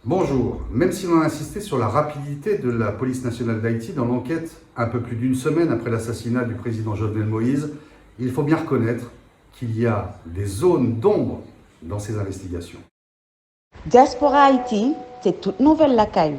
Bonjour. Même si l'on a insisté sur la rapidité de la police nationale d'Haïti dans l'enquête, un peu plus d'une semaine après l'assassinat du président Jovenel Moïse, il faut bien reconnaître qu'il y a des zones d'ombre dans ces investigations. Diaspora Haïti, c'est toute nouvelle la caille.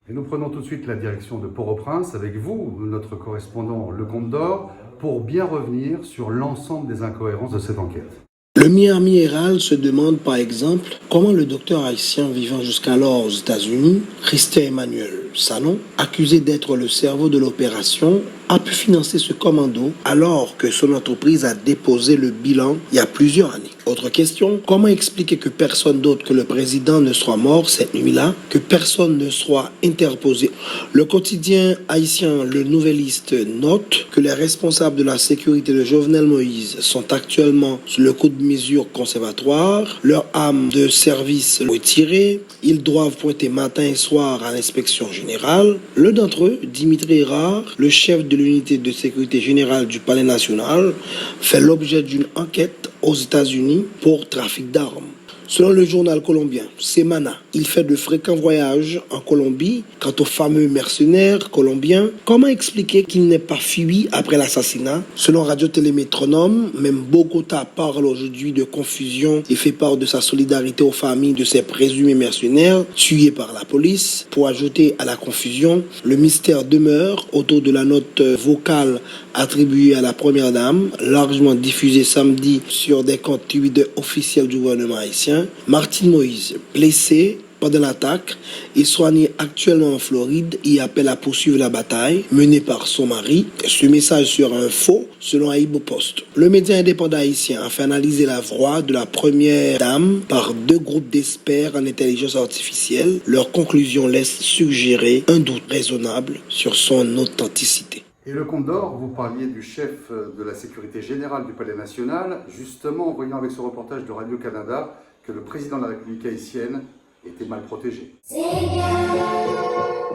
Et nous prenons tout de suite la direction de Port-au-Prince avec vous, notre correspondant Lecomte d'Or, pour bien revenir sur l'ensemble des incohérences de cette enquête. Le Miami Herald se demande par exemple comment le docteur haïtien vivant jusqu'alors aux États-Unis, Christian Emmanuel Salon, accusé d'être le cerveau de l'opération, a pu financer ce commando alors que son entreprise a déposé le bilan il y a plusieurs années. Autre question, comment expliquer que personne d'autre que le président ne soit mort cette nuit-là, que personne ne soit interposé? Le quotidien haïtien Le Nouvelliste note que les responsables de la sécurité de Jovenel Moïse sont actuellement sous le coup de mesures conservatoires, leur âme de service retirée, ils doivent pointer matin et soir à l'inspection générale. L'un d'entre eux, Dimitri Erard, le chef de l'unité de sécurité générale du Palais national, fait l'objet d'une enquête aux États-Unis pour trafic d'armes. Selon le journal colombien Semana, il fait de fréquents voyages en Colombie. Quant au fameux mercenaire colombien, comment expliquer qu'il n'ait pas fui après l'assassinat? Selon Radio-Télé Métronome, même Bogota parle aujourd'hui de confusion et fait part de sa solidarité aux familles de ces présumés mercenaires tués par la police. Pour ajouter à la confusion, le mystère demeure autour de la note vocale attribuée à la première dame, largement diffusée samedi sur des comptes Twitter officiels du gouvernement haïtien. Martine Moïse, blessé pendant l'attaque et soigné actuellement en Floride, y appelle à poursuivre la bataille menée par son mari. Ce message sera un faux selon Aïbo Post. Le média indépendant haïtien a fait analyser la voix de la première dame par deux groupes d'experts en intelligence artificielle. Leur conclusion laisse suggérer un doute raisonnable sur son authenticité. Et Lecomte d'Or, vous parliez du chef de la sécurité générale du Palais national, justement en voyant avec ce reportage de Radio-Canada que le président de la République haïtienne était mal protégé.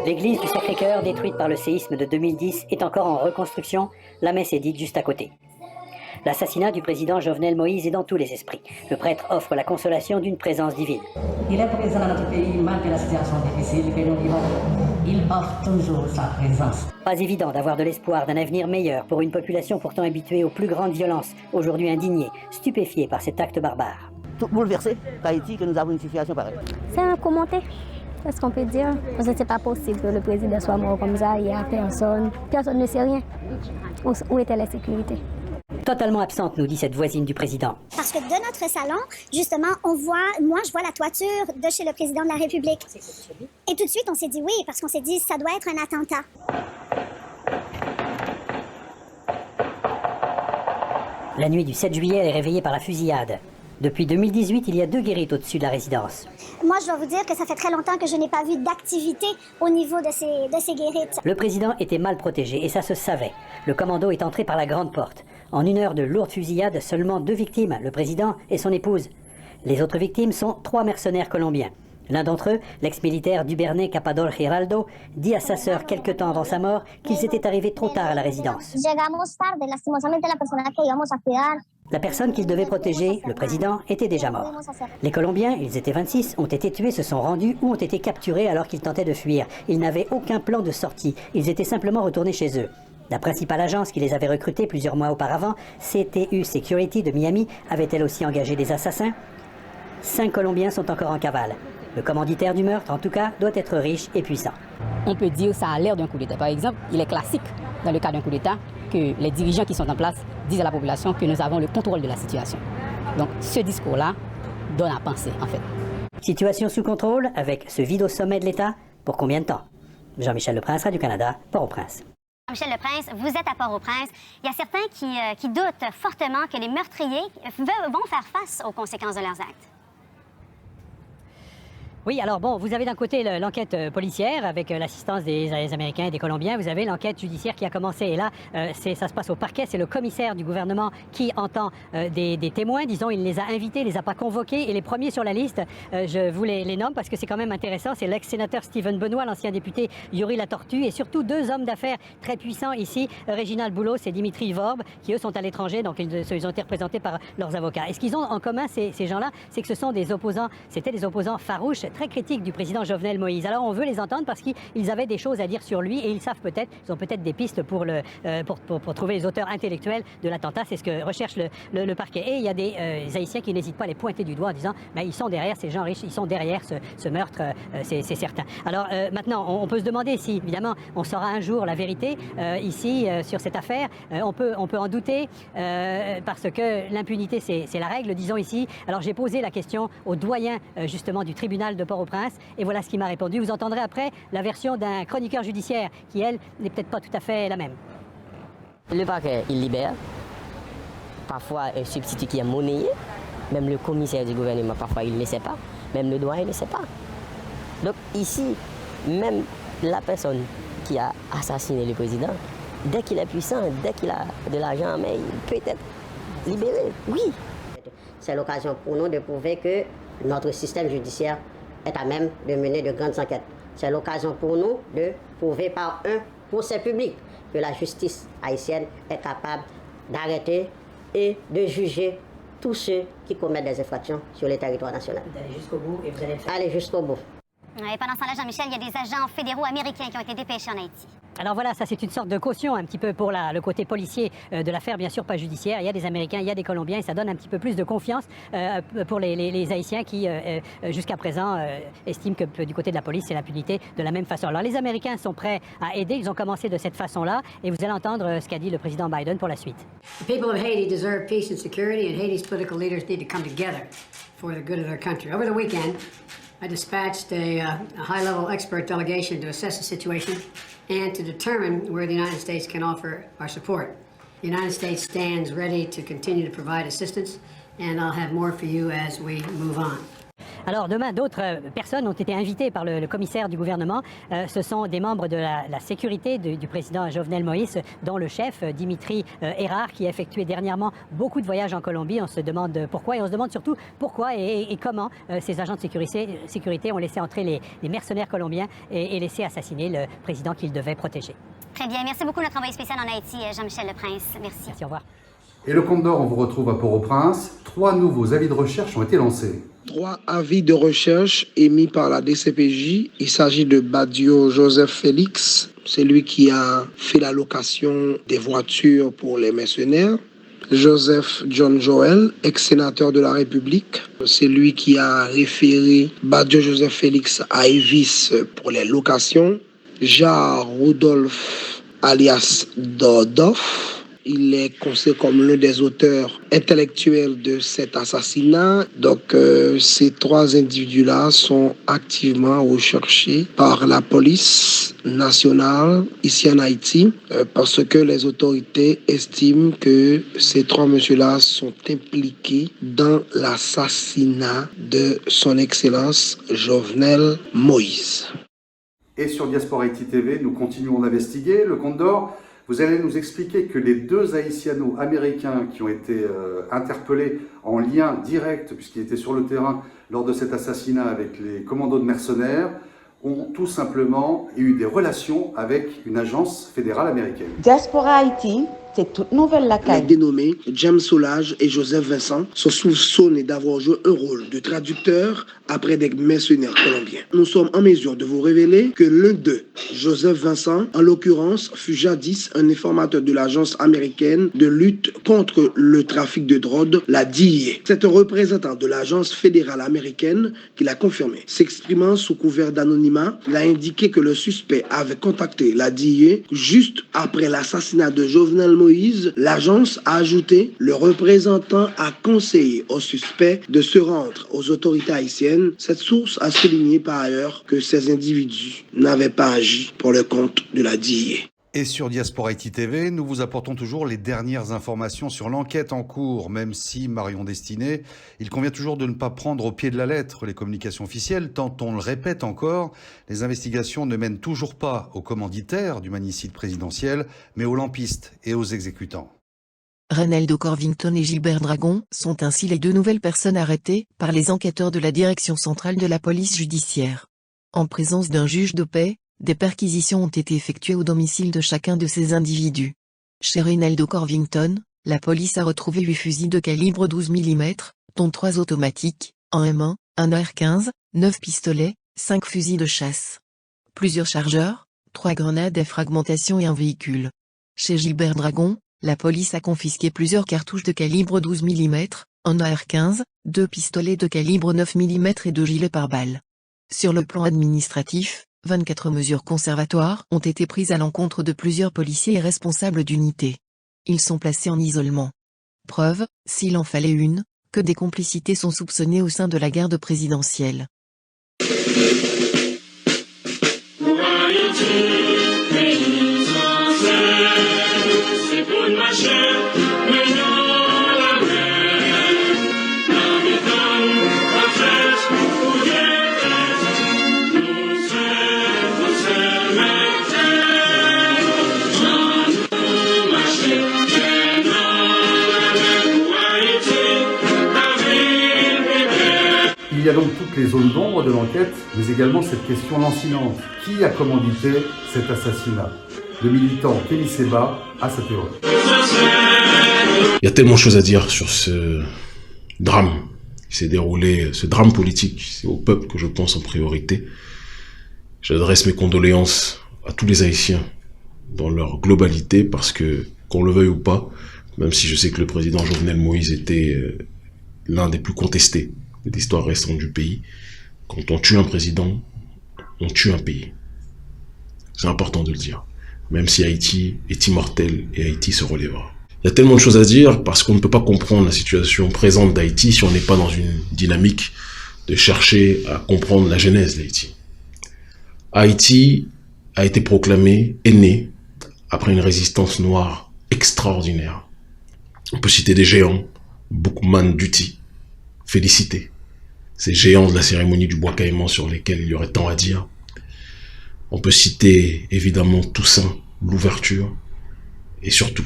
L'église du Sacré-Cœur, détruite par le séisme de 2010, est encore en reconstruction. La messe est dite juste à côté. L'assassinat du président Jovenel Moïse est dans tous les esprits. Le prêtre offre la consolation d'une présence divine. Il est présent dans notre pays malgré la situation difficile que nous vivons. Il offre toujours sa présence. Pas évident d'avoir de l'espoir d'un avenir meilleur pour une population pourtant habituée aux plus grandes violences, aujourd'hui indignée, stupéfiée par cet acte barbare. Tout bouleversé qu'Haïti que nous avons une situation pareille. C'est un commentaire. Qu'est-ce qu'on peut dire? Parce que c'est pas possible que le président soit mort comme ça, il y a personne. Personne ne sait rien. Où était la sécurité? Totalement absente, nous dit cette voisine du président. Parce que de notre salon, justement, je vois la toiture de chez le président de la République. Et tout de suite, on s'est dit oui, parce qu'on s'est dit, ça doit être un attentat. La nuit du 7 juillet, elle est réveillée par la fusillade. Depuis 2018, il y a 2 guérites au-dessus de la résidence. Moi, je dois vous dire que ça fait très longtemps que je n'ai pas vu d'activité au niveau de ces guérites. Le président était mal protégé et ça se savait. Le commando est entré par la grande porte. En 1 heure de lourde fusillade, seulement 2 victimes, le président et son épouse. Les autres victimes sont 3 mercenaires colombiens. L'un d'entre eux, l'ex-militaire Duvernay Capador Giraldo, dit à sa sœur quelque temps avant sa mort qu'ils étaient arrivés trop tard à la résidence. La personne qu'il devait protéger, le président, était déjà mort. Les Colombiens, ils étaient 26, ont été tués, se sont rendus ou ont été capturés alors qu'ils tentaient de fuir. Ils n'avaient aucun plan de sortie, ils étaient simplement retournés chez eux. La principale agence qui les avait recrutés plusieurs mois auparavant, CTU Security de Miami, avait elle aussi engagé des assassins. 5 Colombiens sont encore en cavale. Le commanditaire du meurtre, en tout cas, doit être riche et puissant. On peut dire que ça a l'air d'un coup d'État. Par exemple, il est classique, dans le cas d'un coup d'État, que les dirigeants qui sont en place disent à la population que nous avons le contrôle de la situation. Donc ce discours-là donne à penser, en fait. Situation sous contrôle, avec ce vide au sommet de l'État, pour combien de temps? Jean-Michel Leprince, Radio-Canada, Port-au-Prince. Jean-Michel Leprince, vous êtes à Port-au-Prince. Il y a certains qui doutent fortement que les meurtriers vont faire face aux conséquences de leurs actes. Oui, alors bon, vous avez d'un côté l'enquête policière avec l'assistance des Américains et des Colombiens. Vous avez l'enquête judiciaire qui a commencé. Et là, ça se passe au parquet. C'est le commissaire du gouvernement qui entend des témoins. Disons, il les a invités, il les a pas convoqués. Et les premiers sur la liste, je vous les nomme parce que c'est quand même intéressant. C'est l'ex-sénateur Steven Benoît, l'ancien député Yuri Latortue et surtout 2 hommes d'affaires très puissants ici, Réginald Boulos et Dimitri Vorbe, qui eux sont à l'étranger, donc ils ont été représentés par leurs avocats. Et ce qu'ils ont en commun, ces gens-là, c'est que ce sont des opposants, c'était des opposants farouches. très critiques du président Jovenel Moïse. Alors on veut les entendre parce qu'ils avaient des choses à dire sur lui et ils ont peut-être des pistes pour trouver les auteurs intellectuels de l'attentat. C'est ce que recherche le parquet. Et il y a des Haïtiens qui n'hésitent pas à les pointer du doigt en disant « ils sont derrière ces gens riches, ils sont derrière ce meurtre, c'est certain ». Alors maintenant, on peut se demander si, évidemment, on saura un jour la vérité ici sur cette affaire. On peut en douter parce que l'impunité, c'est la règle, disons ici. Alors j'ai posé la question au doyen justement du tribunal de Port-au-Prince et voilà ce qu'il m'a répondu. Vous entendrez après la version d'un chroniqueur judiciaire qui, elle, n'est peut-être pas tout à fait la même. Le parquet, il libère. Parfois, un substitut qui est monnayé. Même le commissaire du gouvernement, parfois, il ne le sait pas. Même le doyen ne le sait pas. Donc ici, même la personne qui a assassiné le président, dès qu'il est puissant, dès qu'il a de l'argent en main, il peut être libéré. Oui. C'est l'occasion pour nous de prouver que notre système judiciaire est à même de mener de grandes enquêtes. C'est l'occasion pour nous de prouver par un procès public que la justice haïtienne est capable d'arrêter et de juger tous ceux qui commettent des infractions sur le territoire national. D'aller jusqu'au bout et vous allez le faire. Allez jusqu'au bout. Et pendant ce temps-là, Jean-Michel, il y a des agents fédéraux américains qui ont été dépêchés en Haïti. Alors voilà, ça c'est une sorte de caution un petit peu pour le côté policier de l'affaire, bien sûr pas judiciaire. Il y a des Américains, il y a des Colombiens et ça donne un petit peu plus de confiance pour les Haïtiens qui, jusqu'à présent, estiment que du côté de la police, c'est l'impunité de la même façon. Alors les Américains sont prêts à aider, ils ont commencé de cette façon-là et vous allez entendre ce qu'a dit le président Biden pour la suite. The people of Haiti deserve peace and security and Haiti's political leaders need to come together for the good of their country. Over the weekend, I dispatched a high-level expert delegation to assess the situation and to determine where the United States can offer our support. The United States stands ready to continue to provide assistance, and I'll have more for you as we move on. Alors demain, d'autres personnes ont été invitées par le commissaire du gouvernement. Ce sont des membres de la sécurité du président Jovenel Moïse, dont le chef, Dimitri Erard, qui a effectué dernièrement beaucoup de voyages en Colombie. On se demande pourquoi et on se demande surtout pourquoi et comment ces agents de sécurité ont laissé entrer les mercenaires colombiens et laissé assassiner le président qu'ils devaient protéger. Très bien. Merci beaucoup, notre envoyé spécial en Haïti, Jean-Michel Leprince. Merci. Merci, au revoir. Et le Compte d'Or, on vous retrouve à Port-au-Prince. 3 nouveaux avis de recherche ont été lancés. 3 avis de recherche émis par la DCPJ. Il s'agit de Badio Joseph Félix, c'est lui qui a fait la location des voitures pour les mercenaires. Joseph John Joel, ex-sénateur de la République, c'est lui qui a référé Badio Joseph Félix à Evis pour les locations. Jar Rudolph alias Dordoff, il est considéré comme l'un des auteurs intellectuels de cet assassinat. Donc ces 3 individus-là sont activement recherchés par la police nationale ici en Haïti parce que les autorités estiment que ces 3 messieurs-là sont impliqués dans l'assassinat de son Excellence Jovenel Moïse. Et sur Diaspora Haïti TV, nous continuons d'investiguer le Compte d'Or. Vous allez nous expliquer que les 2 haïtiano-américains qui ont été interpellés en lien direct, puisqu'ils étaient sur le terrain lors de cet assassinat avec les commandos de mercenaires, ont tout simplement eu des relations avec une agence fédérale américaine. Diaspora Haïti, c'est toute nouvelle la Les dénommés James Solage et Joseph Vincent sont soupçonnés d'avoir joué un rôle de traducteur après des mercenaires colombiens. Nous sommes en mesure de vous révéler que l'un d'eux, Joseph Vincent, en l'occurrence, fut jadis un informateur de l'agence américaine de lutte contre le trafic de drogue, la DEA. C'est un représentant de l'agence fédérale américaine qui l'a confirmé. S'exprimant sous couvert d'anonymat, il a indiqué que le suspect avait contacté la DEA juste après l'assassinat de Jovenel Moïse. L'agence a ajouté, le représentant a conseillé au suspect de se rendre aux autorités haïtiennes. Cette source a souligné par ailleurs que ces individus n'avaient pas agi pour le compte de la DEA. Et sur Diaspora Haïti TV, nous vous apportons toujours les dernières informations sur l'enquête en cours, même si, Marion Destiné, il convient toujours de ne pas prendre au pied de la lettre les communications officielles, tant on le répète encore, les investigations ne mènent toujours pas aux commanditaires du manicide présidentiel, mais aux lampistes et aux exécutants. Reynaldo Corvington et Gilbert Dragon sont ainsi les 2 nouvelles personnes arrêtées par les enquêteurs de la Direction centrale de la police judiciaire. En présence d'un juge de paix, des perquisitions ont été effectuées au domicile de chacun de ces individus. Chez Reynaldo Corvington, la police a retrouvé 8 fusils de calibre 12 mm, dont 3 automatiques, un M1, un AR-15, 9 pistolets, 5 fusils de chasse. Plusieurs chargeurs, 3 grenades à fragmentation et un véhicule. Chez Gilbert Dragon, la police a confisqué plusieurs cartouches de calibre 12 mm, un AR-15, 2 pistolets de calibre 9 mm et 2 gilets pare-balles. Sur le plan administratif, 24 mesures conservatoires ont été prises à l'encontre de plusieurs policiers et responsables d'unités. Ils sont placés en isolement. Preuve, s'il en fallait une, que des complicités sont soupçonnées au sein de la garde présidentielle. Il y a donc toutes les zones d'ombre de l'enquête, mais également cette question lancinante. Qui a commandité cet assassinat? Le militant Kémy Séba a sa théorie. Il y a tellement de choses à dire sur ce drame qui s'est déroulé, ce drame politique. C'est au peuple que je pense en priorité. J'adresse mes condoléances à tous les Haïtiens dans leur globalité parce que, qu'on le veuille ou pas, même si je sais que le président Jovenel Moïse était l'un des plus contestés de l'histoire récente du pays, quand on tue un président, on tue un pays. C'est important de le dire. Même si Haïti est immortel et Haïti se relèvera. Il y a tellement de choses à dire parce qu'on ne peut pas comprendre la situation présente d'Haïti si on n'est pas dans une dynamique de chercher à comprendre la genèse d'Haïti. Haïti a été proclamé, est né, après une résistance noire extraordinaire. On peut citer des géants, Boukman Duty, Félicité, ces géants de la cérémonie du bois caïman sur lesquels il y aurait tant à dire. On peut citer évidemment Toussaint, l'ouverture, et surtout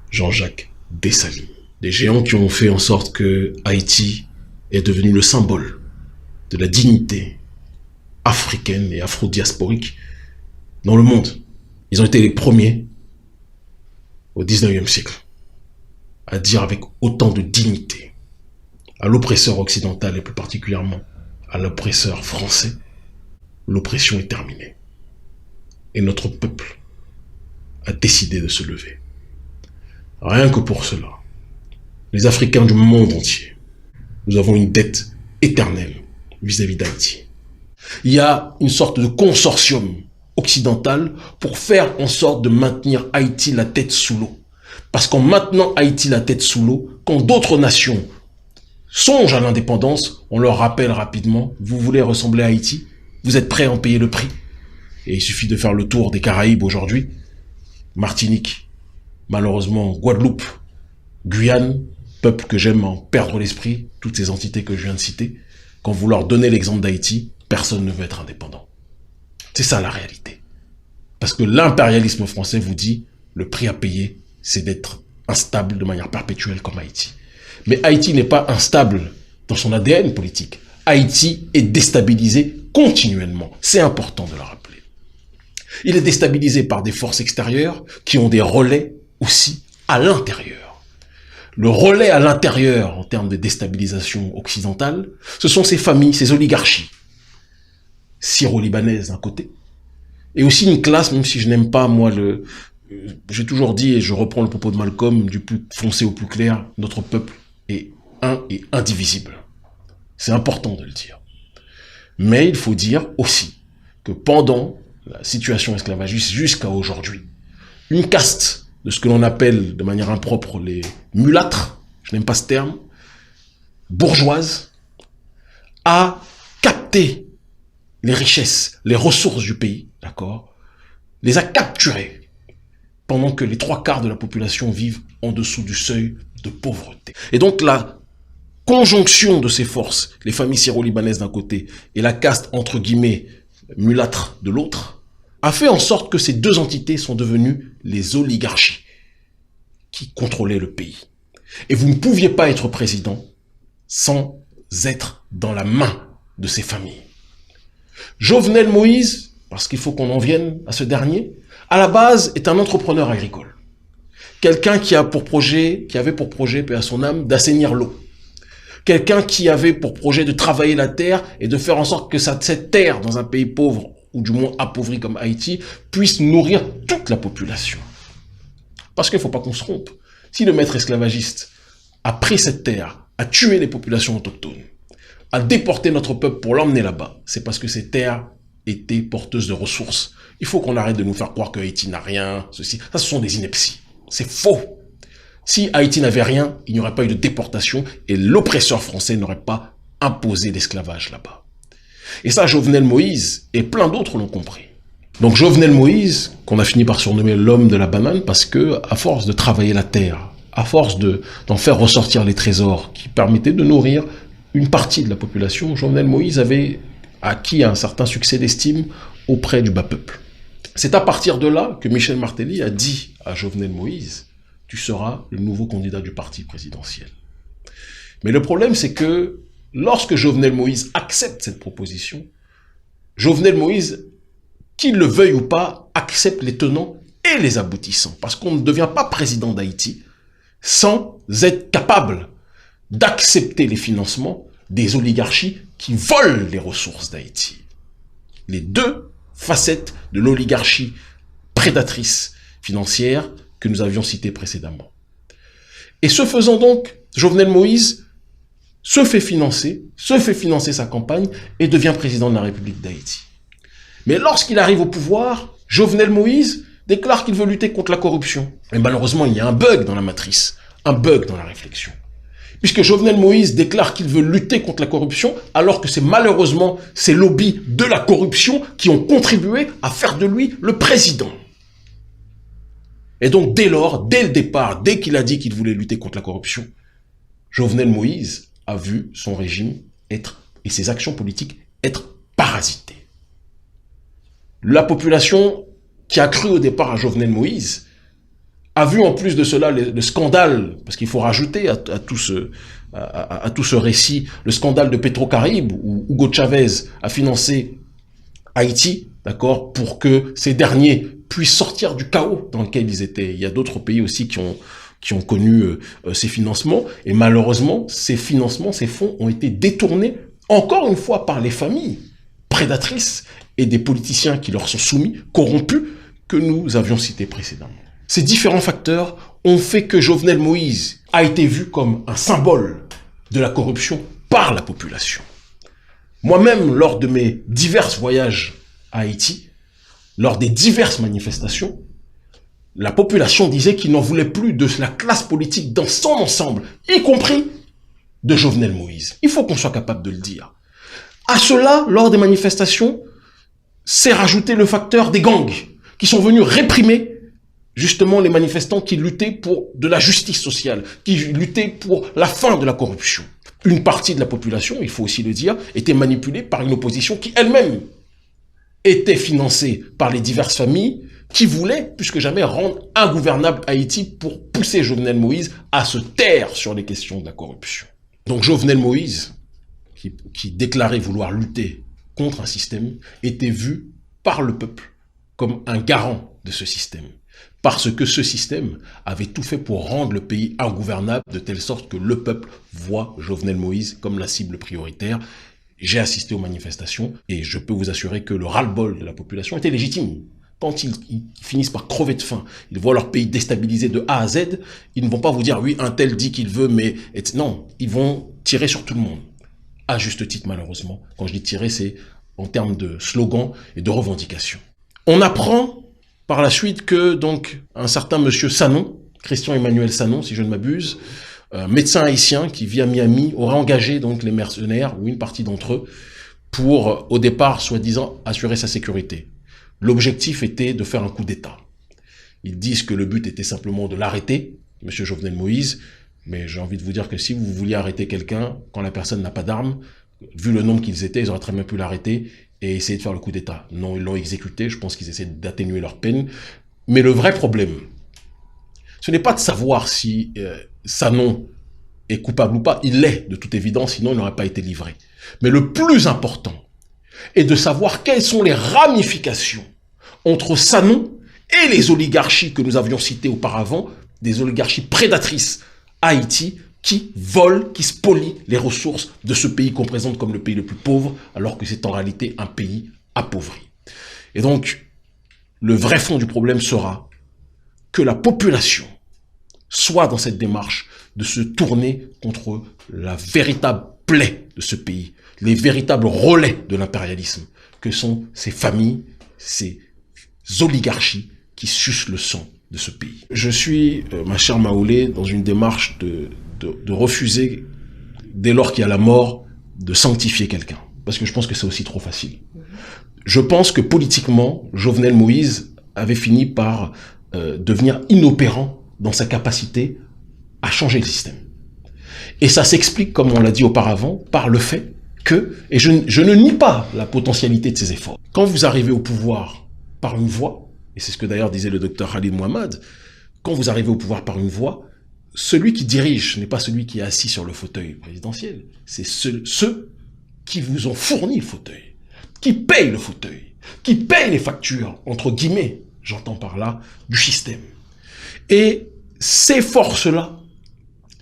Jean-Jacques Dessalines. Des géants qui ont fait en sorte que Haïti est devenu le symbole de la dignité africaine et afro-diasporique dans le monde. Ils ont été les premiers au 19e siècle à dire avec autant de dignité à l'oppresseur occidental et plus particulièrement à l'oppresseur français, l'oppression est terminée. Et notre peuple a décidé de se lever. Rien que pour cela, les Africains du monde entier, nous avons une dette éternelle vis-à-vis d'Haïti. Il y a une sorte de consortium occidental pour faire en sorte de maintenir Haïti la tête sous l'eau. Parce qu'en maintenant Haïti la tête sous l'eau, quand d'autres nations songent à l'indépendance, on leur rappelle rapidement, vous voulez ressembler à Haïti? Vous êtes prêts à en payer le prix? Et il suffit de faire le tour des Caraïbes aujourd'hui. Martinique, malheureusement Guadeloupe, Guyane, peuple que j'aime en perdre l'esprit, toutes ces entités que je viens de citer. Quand vous leur donnez l'exemple d'Haïti, personne ne veut être indépendant. C'est ça la réalité. Parce que l'impérialisme français vous dit, le prix à payer, c'est d'être instable de manière perpétuelle comme Haïti. Mais Haïti n'est pas instable dans son ADN politique. Haïti est déstabilisé continuellement. C'est important de le rappeler. Il est déstabilisé par des forces extérieures qui ont des relais aussi à l'intérieur. Le relais à l'intérieur en termes de déstabilisation occidentale, ce sont ces familles, ces oligarchies syro-libanaises d'un côté, et aussi une classe, même si je n'aime pas moi j'ai toujours dit, et je reprends le propos de Malcolm, du plus foncé au plus clair, notre peuple est un et indivisible. C'est important de le dire. Mais il faut dire aussi que pendant la situation esclavagiste jusqu'à aujourd'hui, une caste de ce que l'on appelle de manière impropre les mulâtres, je n'aime pas ce terme, bourgeoise, a capté les richesses, les ressources du pays, d'accord, les a capturées pendant que les 3/4 de la population vivent en dessous du seuil de pauvreté. Et donc la conjonction de ces forces, les familles syro-libanaises d'un côté et la caste entre guillemets mulâtre de l'autre, a fait en sorte que ces deux entités sont devenues les oligarchies qui contrôlaient le pays. Et vous ne pouviez pas être président sans être dans la main de ces familles. Jovenel Moïse, parce qu'il faut qu'on en vienne à ce dernier, à la base est un entrepreneur agricole. Quelqu'un qui avait pour projet, paix à son âme, d'assainir l'eau. quelqu'un qui avait pour projet de travailler la terre et de faire en sorte que cette terre, dans un pays pauvre, ou du moins appauvri comme Haïti, puisse nourrir toute la population. Parce qu'il ne faut pas qu'on se trompe. Si le maître esclavagiste a pris cette terre, a tué les populations autochtones, a déporté notre peuple pour l'emmener là-bas, c'est parce que ces terres étaient porteuses de ressources. Il faut qu'on arrête de nous faire croire que Haïti n'a rien, ceci. Ça, ce sont des inepties. C'est faux. Si Haïti n'avait rien, il n'y aurait pas eu de déportation et l'oppresseur français n'aurait pas imposé l'esclavage là-bas. Et ça, Jovenel Moïse et plein d'autres l'ont compris. Donc Jovenel Moïse, qu'on a fini par surnommer l'homme de la banane, parce que à force de travailler la terre, à force d'en faire ressortir les trésors qui permettaient de nourrir une partie de la population, Jovenel Moïse avait acquis un certain succès d'estime auprès du bas peuple. C'est à partir de là que Michel Martelly a dit à Jovenel Moïse, tu seras le nouveau candidat du parti présidentiel. Mais le problème, c'est que lorsque Jovenel Moïse accepte cette proposition, Jovenel Moïse, qu'il le veuille ou pas, accepte les tenants et les aboutissants. Parce qu'on ne devient pas président d'Haïti sans être capable d'accepter les financements des oligarchies qui volent les ressources d'Haïti. Les deux facettes de l'oligarchie prédatrice financière que nous avions citées précédemment. Et ce faisant donc, Jovenel Moïse se fait financer sa campagne et devient président de la République d'Haïti. Mais lorsqu'il arrive au pouvoir, Jovenel Moïse déclare qu'il veut lutter contre la corruption. Et malheureusement, il y a un bug dans la matrice, un bug dans la réflexion. Puisque Jovenel Moïse déclare qu'il veut lutter contre la corruption, alors que c'est malheureusement ces lobbies de la corruption qui ont contribué à faire de lui le président. Et donc, dès lors, dès le départ, dès qu'il a dit qu'il voulait lutter contre la corruption, Jovenel Moïse a vu son régime être, et ses actions politiques, être parasitées. La population qui a cru au départ à Jovenel Moïse a vu en plus de cela le scandale, parce qu'il faut rajouter à tout ce récit, le scandale de Petrocaribe, où Hugo Chavez a financé Haïti, d'accord, pour que ces derniers puissent sortir du chaos dans lequel ils étaient. Il y a d'autres pays aussi qui ont connu ces financements, et malheureusement, ces financements, ces fonds ont été détournés, encore une fois, par les familles prédatrices et des politiciens qui leur sont soumis, corrompus, que nous avions cités précédemment. Ces différents facteurs ont fait que Jovenel Moïse a été vu comme un symbole de la corruption par la population. Moi-même, lors de mes divers voyages à Haïti, lors des diverses manifestations, la population disait qu'il n'en voulait plus de la classe politique dans son ensemble, y compris de Jovenel Moïse. Il faut qu'on soit capable de le dire. À cela, lors des manifestations, s'est rajouté le facteur des gangs qui sont venus réprimer justement les manifestants qui luttaient pour de la justice sociale, qui luttaient pour la fin de la corruption. Une partie de la population, il faut aussi le dire, était manipulée par une opposition qui elle-même était financée par les diverses familles qui voulaient, plus que jamais, rendre ingouvernable Haïti pour pousser Jovenel Moïse à se taire sur les questions de la corruption. Donc Jovenel Moïse, qui déclarait vouloir lutter contre un système, était vu par le peuple comme un garant de ce système. Parce que ce système avait tout fait pour rendre le pays ingouvernable de telle sorte que le peuple voit Jovenel Moïse comme la cible prioritaire. J'ai assisté aux manifestations et je peux vous assurer que le ras-le-bol de la population était légitime. Quand ils finissent par crever de faim, ils voient leur pays déstabilisé de A à Z, ils ne vont pas vous dire « oui, un tel dit qu'il veut, mais... » Non, ils vont tirer sur tout le monde. À juste titre, malheureusement. Quand je dis tirer, c'est en termes de slogan et de revendication. On apprend par la suite que donc un certain monsieur Sanon, Christian Emmanuel Sanon, si je ne m'abuse, médecin haïtien qui vit à Miami, aurait engagé donc les mercenaires, ou une partie d'entre eux, pour au départ, soi-disant, assurer sa sécurité. L'objectif était de faire un coup d'État. Ils disent que le but était simplement de l'arrêter, monsieur Jovenel Moïse, mais j'ai envie de vous dire que si vous vouliez arrêter quelqu'un, quand la personne n'a pas d'armes, vu le nombre qu'ils étaient, ils auraient très bien pu l'arrêter et essayer de faire le coup d'État. Non, ils l'ont exécuté, je pense qu'ils essaient d'atténuer leur peine. Mais le vrai problème, ce n'est pas de savoir si Sanon est coupable ou pas. Il l'est, de toute évidence, sinon il n'aurait pas été livré. Mais le plus important est de savoir quelles sont les ramifications entre Sanon et les oligarchies que nous avions citées auparavant, des oligarchies prédatrices à Haïti, qui vole, qui spolie les ressources de ce pays qu'on présente comme le pays le plus pauvre, alors que c'est en réalité un pays appauvri. Et donc, le vrai fond du problème sera que la population soit dans cette démarche de se tourner contre la véritable plaie de ce pays, les véritables relais de l'impérialisme, que sont ces familles, ces oligarchies qui sucent le sang de ce pays. Je suis, ma chère Maoulé, dans une démarche de refuser, dès lors qu'il y a la mort, de sanctifier quelqu'un. Parce que je pense que c'est aussi trop facile. Je pense que politiquement, Jovenel Moïse avait fini par devenir inopérant dans sa capacité à changer le système. Et ça s'explique, comme on l'a dit auparavant, par le fait que, et je ne nie pas la potentialité de ses efforts, quand vous arrivez au pouvoir par une voie, et c'est ce que d'ailleurs disait le docteur Khalid Mohamed, quand vous arrivez au pouvoir par une voie, celui qui dirige n'est pas celui qui est assis sur le fauteuil présidentiel, c'est ceux qui vous ont fourni le fauteuil, qui payent le fauteuil, qui payent les factures, entre guillemets, j'entends par là, du système. Et ces forces-là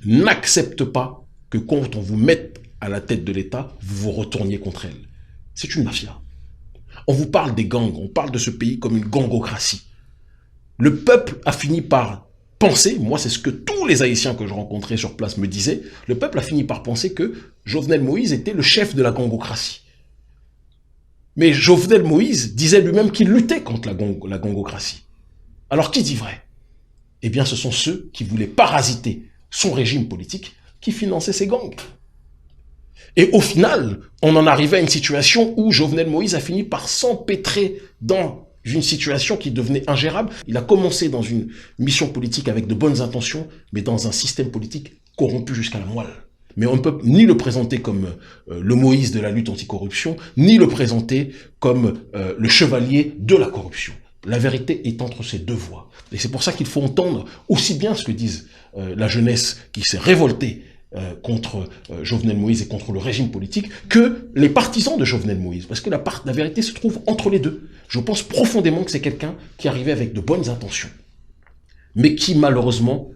n'acceptent pas que quand on vous mette à la tête de l'État, vous vous retourniez contre elles. C'est une mafia. On vous parle des gangs, on parle de ce pays comme une gangocratie. Le peuple a fini par penser, moi c'est ce que tous les Haïtiens que je rencontrais sur place me disaient, le peuple a fini par penser que Jovenel Moïse était le chef de la gangocratie. Mais Jovenel Moïse disait lui-même qu'il luttait contre la gangocratie. Alors qui dit vrai? Eh bien ce sont ceux qui voulaient parasiter son régime politique qui finançaient ces gangs. Et au final, on en arrivait à une situation où Jovenel Moïse a fini par s'empêtrer dans une situation qui devenait ingérable. Il a commencé dans une mission politique avec de bonnes intentions, mais dans un système politique corrompu jusqu'à la moelle. Mais on ne peut ni le présenter comme le Moïse de la lutte anticorruption, ni le présenter comme le chevalier de la corruption. La vérité est entre ces deux voies. Et c'est pour ça qu'il faut entendre aussi bien ce que disent la jeunesse qui s'est révoltée contre Jovenel Moïse et contre le régime politique, que les partisans de Jovenel Moïse. Parce que la vérité se trouve entre les deux. Je pense profondément que c'est quelqu'un qui arrivait avec de bonnes intentions, mais qui malheureusement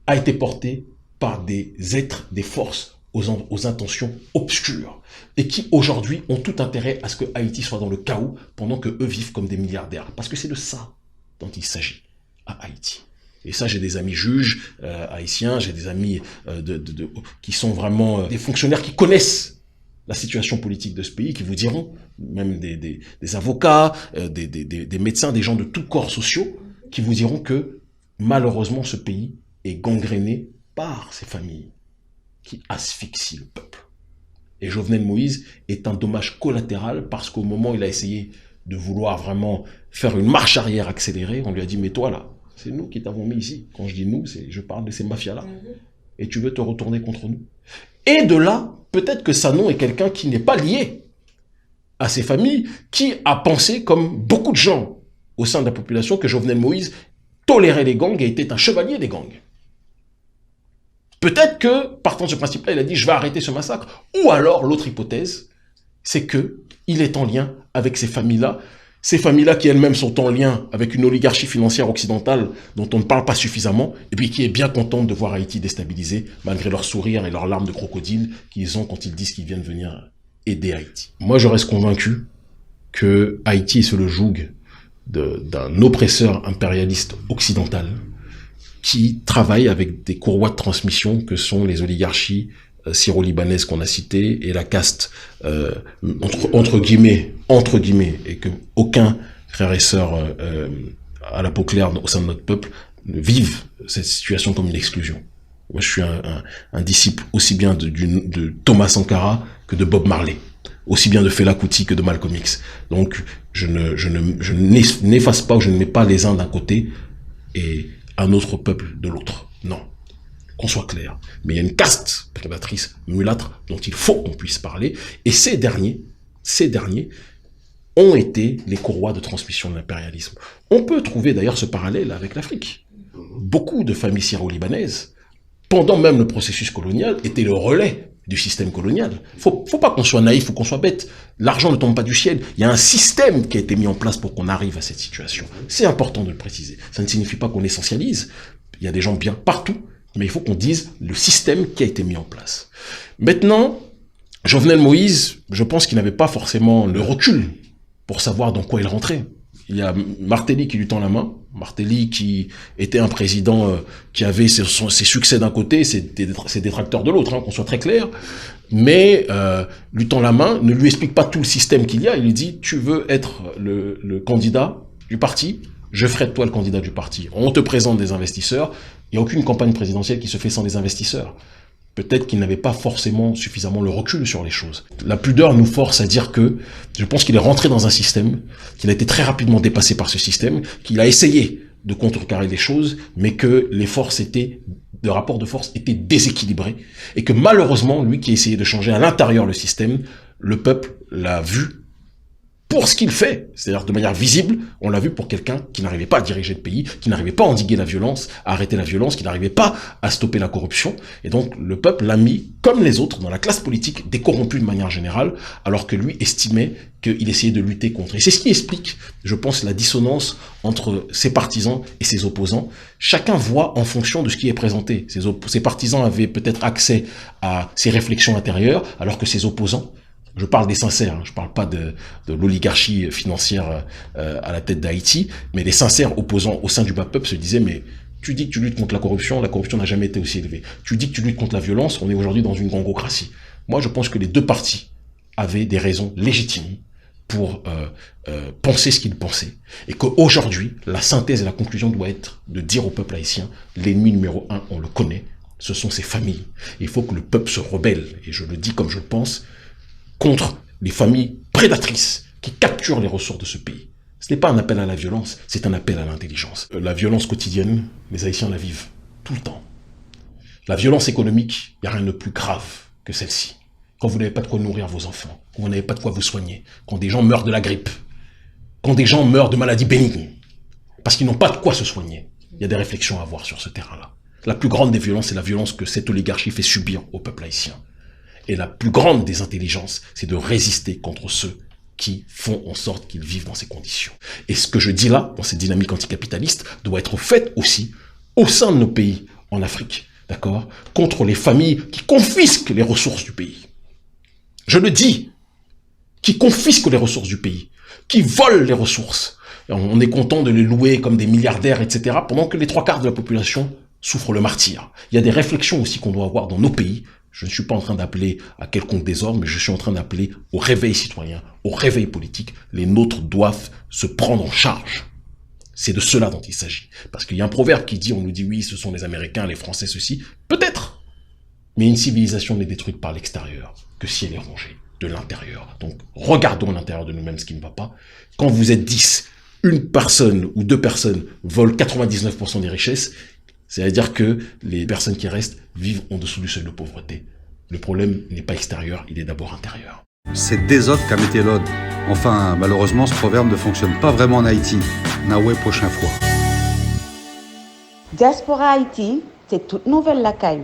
a été porté par des êtres, des forces aux intentions obscures, et qui aujourd'hui ont tout intérêt à ce que Haïti soit dans le chaos, pendant que eux vivent comme des milliardaires. Parce que c'est de ça dont il s'agit à Haïti. Et ça, j'ai des amis juges haïtiens, j'ai des amis qui sont vraiment des fonctionnaires qui connaissent la situation politique de ce pays, qui vous diront, même des avocats, des médecins, des gens de tous corps sociaux, qui vous diront que malheureusement ce pays est gangréné par ces familles qui asphyxient le peuple. Et Jovenel Moïse est un dommage collatéral parce qu'au moment où il a essayé de vouloir vraiment faire une marche arrière accélérée, on lui a dit « mais toi là, c'est nous qui t'avons mis ici. » Quand je dis nous, je parle de ces mafias-là. Et tu veux te retourner contre nous. Et de là, peut-être que Sanon est quelqu'un qui n'est pas lié à ces familles, qui a pensé, comme beaucoup de gens au sein de la population, que Jovenel Moïse tolérait les gangs et était un chevalier des gangs. Peut-être que, partant de ce principe-là, il a dit « je vais arrêter ce massacre ». Ou alors, l'autre hypothèse, c'est qu'il est en lien avec ces familles-là, qui elles-mêmes sont en lien avec une oligarchie financière occidentale dont on ne parle pas suffisamment, et puis qui est bien contente de voir Haïti déstabilisé, malgré leur sourire et leurs larmes de crocodile qu'ils ont quand ils disent qu'ils viennent venir aider Haïti. Moi, je reste convaincu que Haïti est sous le joug d'un oppresseur impérialiste occidental qui travaille avec des courroies de transmission que sont les oligarchies syro-libanaises qu'on a citées et la caste entre guillemets, et que aucun frère et sœur à la peau claire au sein de notre peuple ne vivent cette situation comme une exclusion. Moi, je suis un disciple aussi bien de Thomas Sankara que de Bob Marley, aussi bien de Fela Kuti que de Malcolm X. Donc, je n'efface pas ou je ne mets pas les uns d'un côté et un autre peuple de l'autre. Non. Qu'on soit clair. Mais il y a une caste prédatrice mulâtre dont il faut qu'on puisse parler. Et ces derniers ont été les courroies de transmission de l'impérialisme. On peut trouver d'ailleurs ce parallèle avec l'Afrique. Beaucoup de familles syro-libanaises, pendant même le processus colonial, étaient le relais du système colonial. Faut pas qu'on soit naïf ou qu'on soit bête. L'argent ne tombe pas du ciel. Il y a un système qui a été mis en place pour qu'on arrive à cette situation. C'est important de le préciser. Ça ne signifie pas qu'on essentialise. Il y a des gens bien partout Mais il faut qu'on dise le système qui a été mis en place. Maintenant, Jovenel Moïse, je pense qu'il n'avait pas forcément le recul pour savoir dans quoi il rentrait. Il y a Martelly qui lui tend la main. Martelly qui était un président qui avait ses succès d'un côté, ses détracteurs de l'autre, hein, qu'on soit très clair. Mais lui tend la main, ne lui explique pas tout le système qu'il y a. Il lui dit, tu veux être le candidat du parti, je ferai de toi le candidat du parti. On te présente des investisseurs. Il n'y a aucune campagne présidentielle qui se fait sans des investisseurs. Peut-être qu'il n'avait pas forcément suffisamment le recul sur les choses. La pudeur nous force à dire que je pense qu'il est rentré dans un système, qu'il a été très rapidement dépassé par ce système, qu'il a essayé de contrecarrer les choses, mais que le rapport de force était déséquilibré, et que malheureusement, lui qui a essayé de changer à l'intérieur le système, le peuple l'a vu pour ce qu'il fait, c'est-à-dire de manière visible, on l'a vu pour quelqu'un qui n'arrivait pas à diriger le pays, qui n'arrivait pas à endiguer la violence, à arrêter la violence, qui n'arrivait pas à stopper la corruption. Et donc le peuple l'a mis, comme les autres, dans la classe politique, décorrompue de manière générale, alors que lui estimait qu'il essayait de lutter contre. Et c'est ce qui explique, je pense, la dissonance entre ses partisans et ses opposants. Chacun voit en fonction de ce qui est présenté. Ses partisans avaient peut-être accès à ses réflexions intérieures, alors que ses opposants, je parle des sincères, hein, je parle pas de l'oligarchie financière à la tête d'Haïti, mais les sincères opposants au sein du bas peuple se disaient, mais tu dis que tu luttes contre la corruption n'a jamais été aussi élevée. Tu dis que tu luttes contre la violence, on est aujourd'hui dans une gangocratie. Moi, je pense que les deux partis avaient des raisons légitimes pour penser ce qu'ils pensaient. Et qu'aujourd'hui, la synthèse et la conclusion doit être de dire au peuple haïtien, l'ennemi numéro 1, on le connaît, ce sont ses familles. Il faut que le peuple se rebelle, et je le dis comme je le pense, contre les familles prédatrices qui capturent les ressources de ce pays. Ce n'est pas un appel à la violence, c'est un appel à l'intelligence. La violence quotidienne, les Haïtiens la vivent tout le temps. La violence économique, il n'y a rien de plus grave que celle-ci. Quand vous n'avez pas de quoi nourrir vos enfants, quand vous n'avez pas de quoi vous soigner, quand des gens meurent de la grippe, quand des gens meurent de maladies bénignes, parce qu'ils n'ont pas de quoi se soigner, il y a des réflexions à avoir sur ce terrain-là. La plus grande des violences, c'est la violence que cette oligarchie fait subir au peuple haïtien. Et la plus grande des intelligences, c'est de résister contre ceux qui font en sorte qu'ils vivent dans ces conditions. Et ce que je dis là, dans cette dynamique anticapitaliste, doit être fait aussi au sein de nos pays en Afrique, d'accord, contre les familles qui confisquent les ressources du pays. Je le dis, qui confisquent les ressources du pays, qui volent les ressources. On est content de les louer comme des milliardaires, etc., pendant que les 3/4 de la population souffrent le martyre. Il y a des réflexions aussi qu'on doit avoir dans nos pays. Je ne suis pas en train d'appeler à quelconque désordre, mais je suis en train d'appeler au réveil citoyen, au réveil politique. Les nôtres doivent se prendre en charge. C'est de cela dont il s'agit. Parce qu'il y a un proverbe qui dit, on nous dit oui, ce sont les Américains, les Français, ceci. Peut-être. Mais une civilisation n'est détruite par l'extérieur que si elle est rongée de l'intérieur. Donc, regardons à l'intérieur de nous-mêmes ce qui ne va pas. Quand vous êtes 10, une personne ou 2 personnes volent 99% des richesses, c'est-à-dire que les personnes qui restent vivent en dessous du seuil de pauvreté. Le problème n'est pas extérieur, il est d'abord intérieur. C'est Désode qu'a metté l'ode. Enfin, malheureusement, ce proverbe ne fonctionne pas vraiment en Haïti. Naoué, prochaine fois. Diaspora Haïti, c'est toute nouvelle la caille.